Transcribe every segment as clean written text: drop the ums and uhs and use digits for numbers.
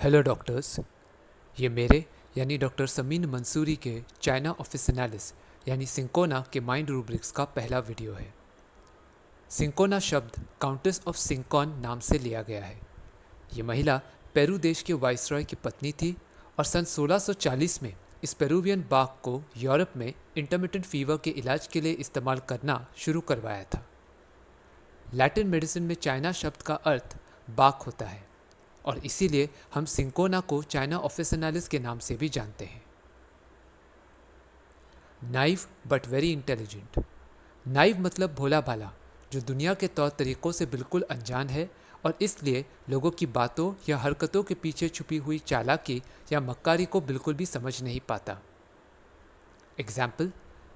Hello doctors. ये मेरे यानी डॉक्टर समीन मंसूरी के चाइना ऑफिसिनालिस यानी सिंकोना के माइंड रूब्रिक्स का पहला वीडियो है। सिंकोना शब्द काउंटेस ऑफ सिंकॉन नाम से लिया गया है। ये महिला पेरू देश के वाइसरॉय की पत्नी थी और सन 1640 में इस पेरुवियन बाघ को यूरोप में इंटरमिटेंट फीवर के इलाज के लिए इस्तेमाल करना शुरू करवाया था। लैटिन मेडिसिन में चाइना शब्द का अर्थ बाघ होता है और इसीलिए हम सिंकोना को चाइना ऑफिसिनालिस के नाम से भी जानते हैं। Naive but very intelligent. Naive मतलब भोला भाला, जो दुनिया के तौर तरीकों से बिल्कुल अनजान है और इसलिए लोगों की बातों या हरकतों के पीछे छुपी हुई चालाकी या मक्कारी को बिल्कुल भी समझ नहीं पाता। एग्जाम्पल,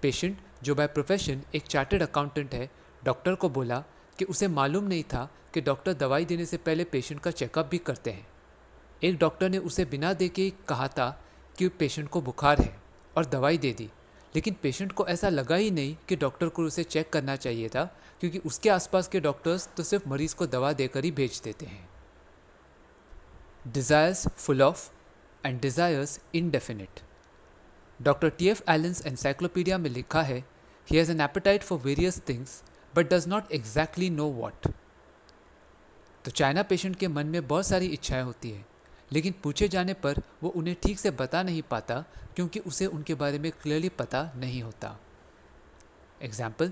पेशेंट जो बाय प्रोफेशन एक चार्टर्ड अकाउंटेंट है, डॉक्टर को बोला कि उसे मालूम नहीं था कि डॉक्टर दवाई देने से पहले पेशेंट का चेकअप भी करते हैं। एक डॉक्टर ने उसे बिना देखे ही कहा था कि पेशेंट को बुखार है और दवाई दे दी, लेकिन पेशेंट को ऐसा लगा ही नहीं कि डॉक्टर को उसे चेक करना चाहिए था, क्योंकि उसके आसपास के डॉक्टर्स तो सिर्फ मरीज को दवा देकर ही भेज देते हैं। Desires full of and desires indefinite. Doctor T F. Allen's encyclopedia में लिखा है, he has an appetite for various things but does not exactly know what. तो चाइना पेशेंट के मन में बहुत सारी इच्छाएं होती है, लेकिन पूछे जाने पर वो उन्हें ठीक से बता नहीं पाता, क्योंकि उसे उनके बारे में क्लियरली पता नहीं होता। एग्जाम्पल,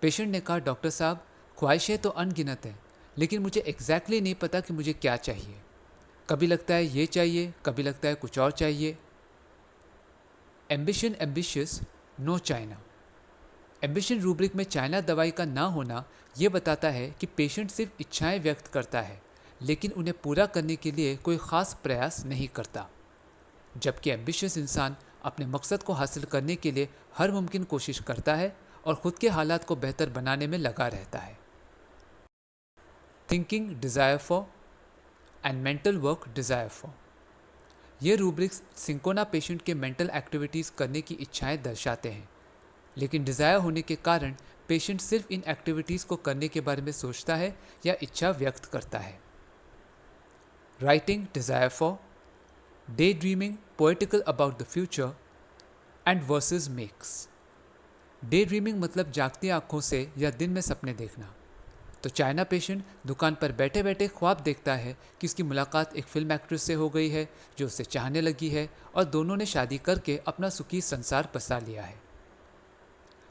पेशेंट ने कहा, डॉक्टर साहब ख्वाहिशें तो अनगिनत हैं, लेकिन मुझे एग्जैक्टली नहीं पता कि मुझे क्या चाहिए। कभी लगता है ये चाहिए, कभी लगता है कुछ और चाहिए। Ambition ambitious, no China. Ambition rubric में चाइना दवाई का ना होना ये बताता है कि पेशेंट सिर्फ इच्छाएं व्यक्त करता है, लेकिन उन्हें पूरा करने के लिए कोई ख़ास प्रयास नहीं करता, जबकि एम्बिशियस इंसान अपने मकसद को हासिल करने के लिए हर मुमकिन कोशिश करता है और ख़ुद के हालात को बेहतर बनाने में लगा रहता है। Thinking desire for and mental work desire for. ये रूब्रिक्स सिंकोना पेशेंट के मेंटल एक्टिविटीज़ करने की इच्छाएं दर्शाते हैं, लेकिन डिज़ायर होने के कारण पेशेंट सिर्फ इन एक्टिविटीज़ को करने के बारे में सोचता है या इच्छा व्यक्त करता है। Writing desire for, day dreaming poetical about the future and verses makes. Day dreaming मतलब जागती आंखों से या दिन में सपने देखना। तो चाइना पेशेंट दुकान पर बैठे बैठे ख्वाब देखता है कि उसकी मुलाकात एक फिल्म एक्ट्रेस से हो गई है जो उसे चाहने लगी है और दोनों ने शादी करके अपना सुखी संसार बसा लिया है।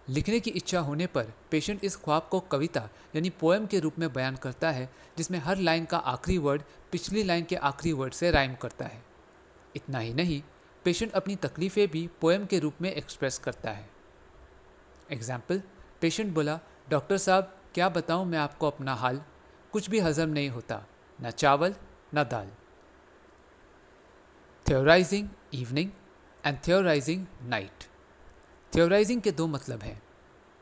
लिखने की इच्छा होने पर पेशेंट इस ख्वाब को कविता यानी पोएम के रूप में बयान करता है, जिसमें हर लाइन का आखिरी वर्ड पिछली लाइन के आखिरी वर्ड से राइम करता है। इतना ही नहीं, पेशेंट अपनी तकलीफ़ें भी पोएम के रूप में एक्सप्रेस करता है। एग्जाम्पल, पेशेंट बोला, डॉक्टर साहब क्या बताऊं मैं आपको अपना हाल, कुछ भी हजम नहीं होता, न चावल न दाल। थ्योराइजिंग इवनिंग एंड थ्योराइजिंग नाइट। थ्योराइजिंग के दो मतलब हैं।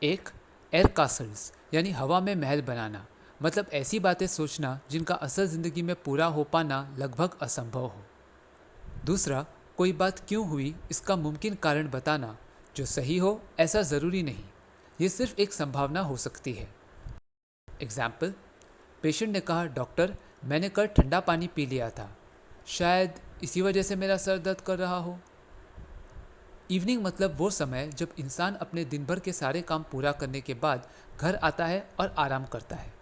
एक, एयर कासल्स यानी हवा में महल बनाना, मतलब ऐसी बातें सोचना जिनका असल ज़िंदगी में पूरा हो पाना लगभग असंभव हो। दूसरा, कोई बात क्यों हुई इसका मुमकिन कारण बताना, जो सही हो ऐसा ज़रूरी नहीं, ये सिर्फ एक संभावना हो सकती है। एग्जाम्पल, पेशेंट ने कहा, डॉक्टर मैंने कल ठंडा पानी पी लिया था, शायद इसी वजह से मेरा सर दर्द कर रहा हो। इवनिंग मतलब वो समय जब इंसान अपने दिन भर के सारे काम पूरा करने के बाद घर आता है और आराम करता है।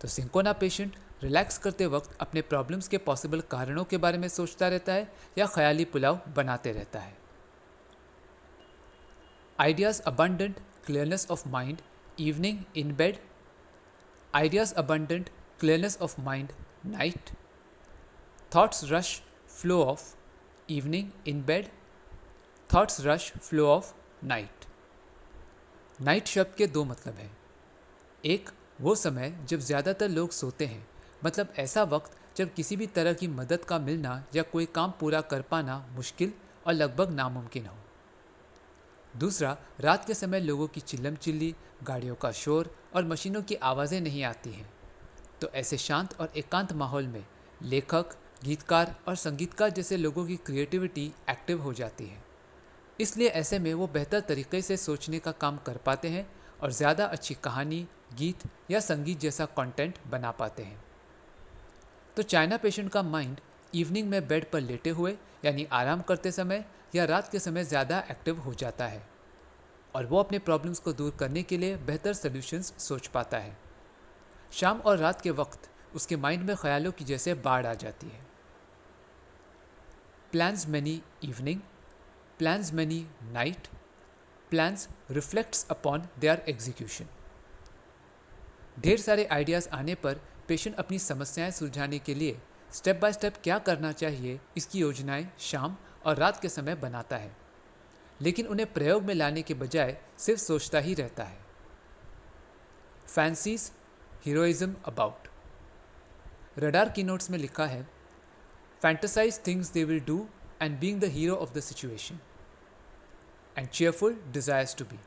तो सिंकोना पेशेंट रिलैक्स करते वक्त अपने प्रॉब्लम्स के पॉसिबल कारणों के बारे में सोचता रहता है या ख्याली पुलाव बनाते रहता है। Ideas abundant, clearness of mind, evening in bed. Ideas abundant, clearness of mind, night. Thoughts rush, flow of, evening in bed. Thoughts rush, flow of, night. Night शब्द के दो मतलब हैं। एक, वो समय जब ज़्यादातर लोग सोते हैं, मतलब ऐसा वक्त जब किसी भी तरह की मदद का मिलना या कोई काम पूरा कर पाना मुश्किल और लगभग नामुमकिन हो। दूसरा, रात के समय लोगों की चिल्लम चिल्ली, गाड़ियों का शोर और मशीनों की आवाज़ें नहीं आती हैं। तो ऐसे शांत और एकांत माहौल में लेखक, गीतकार और संगीतकार जैसे लोगों की क्रिएटिविटी एक्टिव हो जाती है। इसलिए ऐसे में वो बेहतर तरीके से सोचने का काम कर पाते हैं और ज़्यादा अच्छी कहानी, गीत या संगीत जैसा कंटेंट बना पाते हैं। तो चाइना पेशेंट का माइंड इवनिंग में बेड पर लेटे हुए यानी आराम करते समय या रात के समय ज़्यादा एक्टिव हो जाता है और वो अपने प्रॉब्लम्स को दूर करने के लिए बेहतर सॉल्यूशंस सोच पाता है। शाम और रात के वक्त उसके माइंड में ख्यालों की जैसे बाढ़ आ जाती है। Plans many evening, plans many night, plans reflects upon their execution. ढेर सारे आइडियाज़ आने पर पेशेंट अपनी समस्याएं सुलझाने के लिए स्टेप बाय स्टेप क्या करना चाहिए इसकी योजनाएं शाम और रात के समय बनाता है, लेकिन उन्हें प्रयोग में लाने के बजाय सिर्फ सोचता ही रहता है। Fancies heroism about. रडार की नोट्स में लिखा है, fantasize things they will do and being the hero of the situation and cheerful desires to be.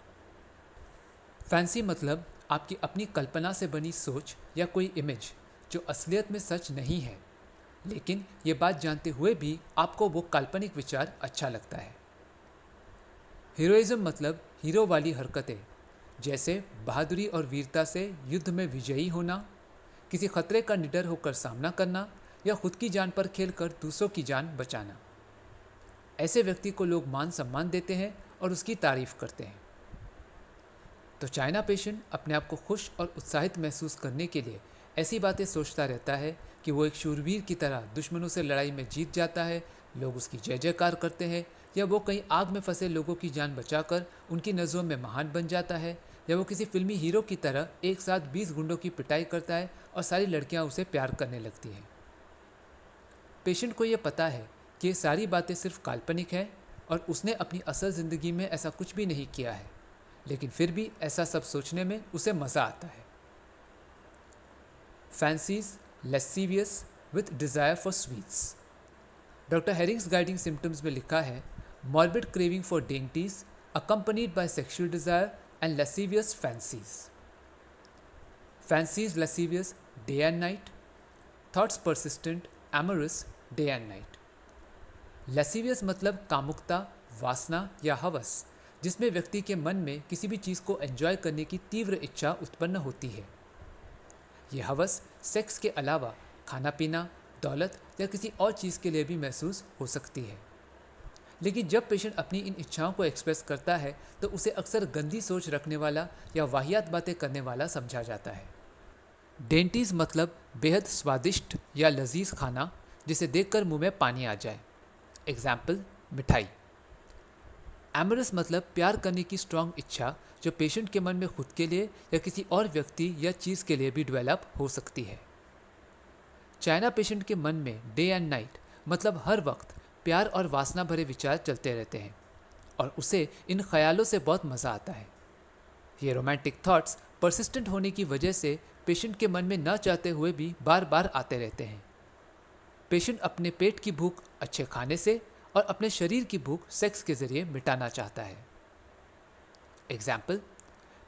Fancy मतलब आपकी अपनी कल्पना से बनी सोच या कोई इमेज जो असलियत में सच नहीं है, लेकिन ये बात जानते हुए भी आपको वो काल्पनिक विचार अच्छा लगता है। हीरोइज्म मतलब हीरो वाली हरकतें, जैसे बहादुरी और वीरता से युद्ध में विजयी होना, किसी खतरे का निडर होकर सामना करना या खुद की जान पर खेलकर दूसरों की जान बचाना। ऐसे व्यक्ति को लोग मान सम्मान देते हैं और उसकी तारीफ करते हैं। तो चाइना पेशेंट अपने आप को खुश और उत्साहित महसूस करने के लिए ऐसी बातें सोचता रहता है कि वो एक शूरवीर की तरह दुश्मनों से लड़ाई में जीत जाता है, लोग उसकी जय जयकार करते हैं, या वो कहीं आग में फंसे लोगों की जान बचाकर उनकी नज़रों में महान बन जाता है, या वो किसी फिल्मी हीरो की तरह एक साथ 20 गुंडों की पिटाई करता है और सारी लड़कियां उसे प्यार करने लगती हैं। पेशेंट को ये पता है कि ये सारी बातें सिर्फ काल्पनिक हैं और उसने अपनी असल ज़िंदगी में ऐसा कुछ भी नहीं किया है, लेकिन फिर भी ऐसा सब सोचने में उसे मज़ा आता है। Fancies lascivious with desire for sweets. Doctor Hering's guiding symptoms में लिखा है, morbid craving for dainties accompanied by sexual desire and lascivious fancies. Fancies lascivious day and night, thoughts persistent, amorous day and night. Lascivious मतलब कामुकता, वासना या हवस, जिसमें व्यक्ति के मन में किसी भी चीज़ को एंजॉय करने की तीव्र इच्छा उत्पन्न होती है। ये हवस सेक्स के अलावा खाना पीना, दौलत या किसी और चीज़ के लिए भी महसूस हो सकती है। लेकिन जब पेशेंट अपनी इन इच्छाओं को एक्सप्रेस करता है तो उसे अक्सर गंदी सोच रखने वाला या वाहियात बातें करने वाला समझा जाता है। डेंटीज मतलब बेहद स्वादिष्ट या लजीज खाना जिसे देखकर मुंह में पानी आ जाए, एग्जाम्पल मिठाई। एमरस मतलब प्यार करने की स्ट्रांग इच्छा जो पेशेंट के मन में खुद के लिए या किसी और व्यक्ति या चीज़ के लिए भी डेवलप हो सकती है। चाइना पेशेंट के मन में डे एंड नाइट मतलब हर वक्त प्यार और वासना भरे विचार चलते रहते हैं और उसे इन ख्यालों से बहुत मज़ा आता है। ये रोमांटिक थॉट्स परसिस्टेंट होने की वजह से पेशेंट के मन में न चाहते हुए भी बार बार आते रहते हैं। पेशेंट अपने पेट की भूख अच्छे खाने से और अपने शरीर की भूख सेक्स के जरिए मिटाना चाहता है। एग्जाम्पल,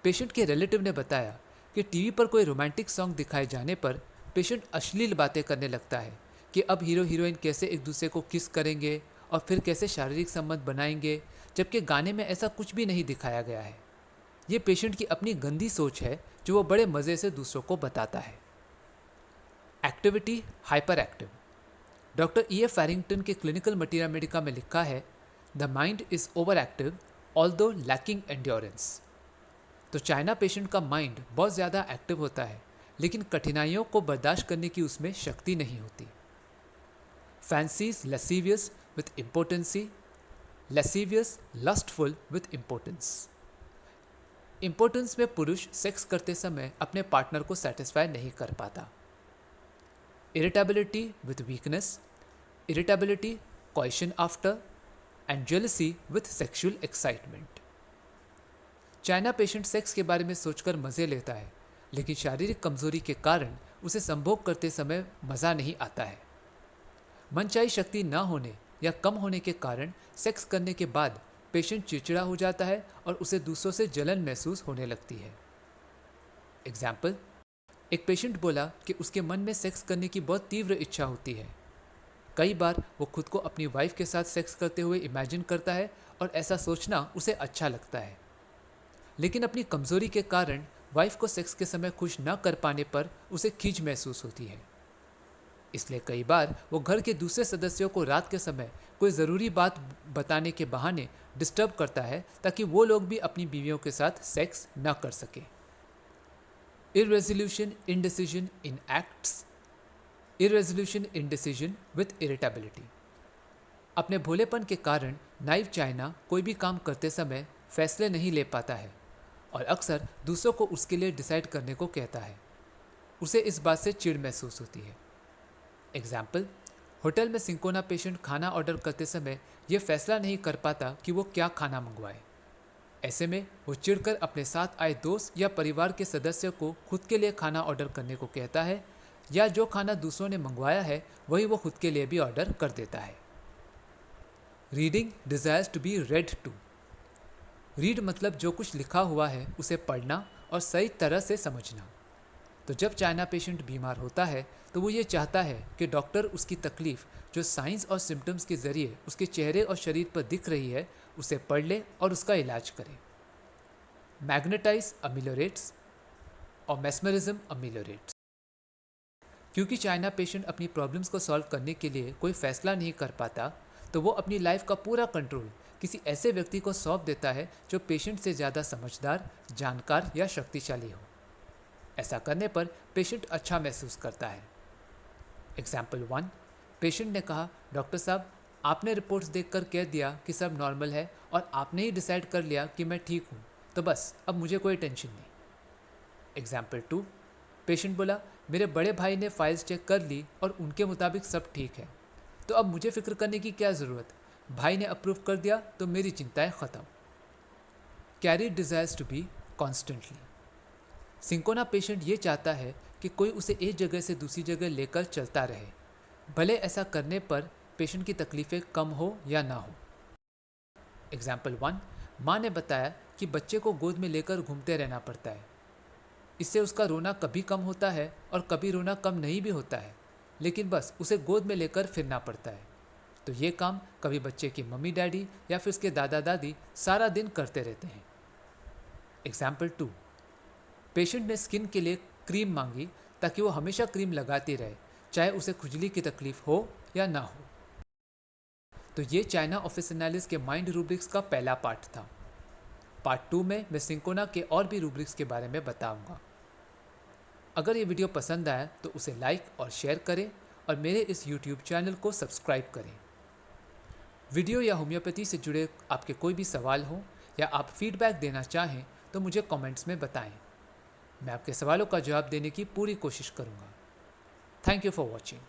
पेशेंट के रिलेटिव ने बताया कि टीवी पर कोई रोमांटिक सॉन्ग दिखाए जाने पर पेशेंट अश्लील बातें करने लगता है कि अब हीरो हीरोइन कैसे एक दूसरे को किस करेंगे और फिर कैसे शारीरिक संबंध बनाएंगे, जबकि गाने में ऐसा कुछ भी नहीं दिखाया गया है। ये पेशेंट की अपनी गंदी सोच है जो वो बड़े मज़े से दूसरों को बताता है। Activity hyper active. Doctor E. F. फैरिंगटन के क्लिनिकल मटीरिया मेडिका में लिखा है, the mind is over active although lacking endurance. तो चाइना पेशेंट का माइंड बहुत ज़्यादा एक्टिव होता है लेकिन कठिनाइयों को बर्दाश्त करने की उसमें शक्ति नहीं होती। Fancies lascivious with impotency, lascivious lustful with impotence. Impotence में पुरुष सेक्स करते समय अपने पार्टनर को सेटिस्फाई नहीं कर पाता। Irritability with weakness, irritability question after and jealousy with sexual excitement. China patient sex के बारे में सोचकर मज़े लेता है लेकिन शारीरिक कमजोरी के कारण उसे संभोग करते समय मज़ा नहीं आता है। मनचाही शक्ति न होने या कम होने के कारण सेक्स करने के बाद पेशेंट चिड़चिड़ा हो जाता है और उसे दूसरों से जलन महसूस होने लगती है। एग्जाम्पल, एक पेशेंट बोला कि उसके मन में सेक्स करने की बहुत तीव्र इच्छा होती है। कई बार वो खुद को अपनी वाइफ के साथ सेक्स करते हुए इमेजिन करता है और ऐसा सोचना उसे अच्छा लगता है, लेकिन अपनी कमजोरी के कारण वाइफ को सेक्स के समय खुश न कर पाने पर उसे खींच महसूस होती है। इसलिए कई बार वो घर के दूसरे सदस्यों को रात के समय कोई ज़रूरी बात बताने के बहाने डिस्टर्ब करता है ताकि वो लोग भी अपनी बीवियों के साथ सेक्स न कर सके। Irresolution indecision in acts, irresolution indecision with irritability. अपने भोलेपन के कारण नाइव चाइना कोई भी काम करते समय फैसले नहीं ले पाता है और अक्सर दूसरों को उसके लिए डिसाइड करने को कहता है। उसे इस बात से चिढ़ महसूस होती है। एग्जाम्पल, होटल में सिंकोना पेशेंट खाना ऑर्डर करते समय ये फैसला नहीं कर पाता कि वो क्या खाना मंगवाए। ऐसे में वो चिढ़कर अपने साथ आए दोस्त या परिवार के सदस्य को खुद के लिए खाना ऑर्डर करने को कहता है, या जो खाना दूसरों ने मंगवाया है वही वो खुद के लिए भी ऑर्डर कर देता है। Reading desires to be read to. Read मतलब जो कुछ लिखा हुआ है उसे पढ़ना और सही तरह से समझना। तो जब चाइना पेशेंट बीमार होता है तो वो ये चाहता है कि डॉक्टर उसकी तकलीफ जो साइंस और सिम्टम्स के ज़रिए उसके चेहरे और शरीर पर दिख रही है उसे पढ़ ले और उसका इलाज करे। मैग्नेटाइज अमिलोरेट्स और मेस्मरिज्म अमिलोरेट्स। क्योंकि चाइना पेशेंट अपनी प्रॉब्लम्स को सॉल्व करने के लिए कोई फैसला नहीं कर पाता, तो वो अपनी लाइफ का पूरा कंट्रोल किसी ऐसे व्यक्ति को सौंप देता है जो पेशेंट से ज़्यादा समझदार, जानकार या शक्तिशाली हो। ऐसा करने पर पेशेंट अच्छा महसूस करता है। एग्जाम्पल 1, पेशेंट ने कहा, डॉक्टर साहब आपने रिपोर्ट्स देखकर कह दिया कि सब नॉर्मल है और आपने ही डिसाइड कर लिया कि मैं ठीक हूँ, तो बस अब मुझे कोई टेंशन नहीं। एग्जाम्पल 2, पेशेंट बोला, मेरे बड़े भाई ने फाइल्स चेक कर ली और उनके मुताबिक सब ठीक है, तो अब मुझे फिक्र करने की क्या ज़रूरत, भाई ने अप्रूव कर दिया तो मेरी चिंताएं ख़त्म। Carry desires to be constantly. Cinchona patient ये चाहता है कि कोई उसे एक जगह से दूसरी जगह लेकर चलता रहे, भले ऐसा करने पर पेशेंट की तकलीफ़ें कम हो या ना हो। एग्जाम्पल 1, माँ ने बताया कि बच्चे को गोद में लेकर घूमते रहना पड़ता है। इससे उसका रोना कभी कम होता है और कभी रोना कम नहीं भी होता है, लेकिन बस उसे गोद में लेकर फिरना पड़ता है। तो ये काम कभी बच्चे की मम्मी डैडी या फिर उसके दादा दादी सारा दिन करते रहते हैं। एग्जाम्पल 2, पेशेंट ने स्किन के लिए क्रीम मांगी ताकि वो हमेशा क्रीम लगाती रहे, चाहे उसे खुजली की तकलीफ हो या ना हो। तो ये चाइना ऑफिसनालिस के माइंड रूब्रिक्स का पहला पार्ट था। पार्ट 2 में मैं सिंकोना के और भी रूब्रिक्स के बारे में बताऊंगा। अगर ये वीडियो पसंद आया तो उसे लाइक और शेयर करें और मेरे इस YouTube चैनल को सब्सक्राइब करें। वीडियो या होम्योपैथी से जुड़े आपके कोई भी सवाल हो या आप फीडबैक देना चाहें तो मुझे कमेंट्स में बताएं। मैं आपके सवालों का जवाब देने की पूरी कोशिश करूंगा। Thank you for watching.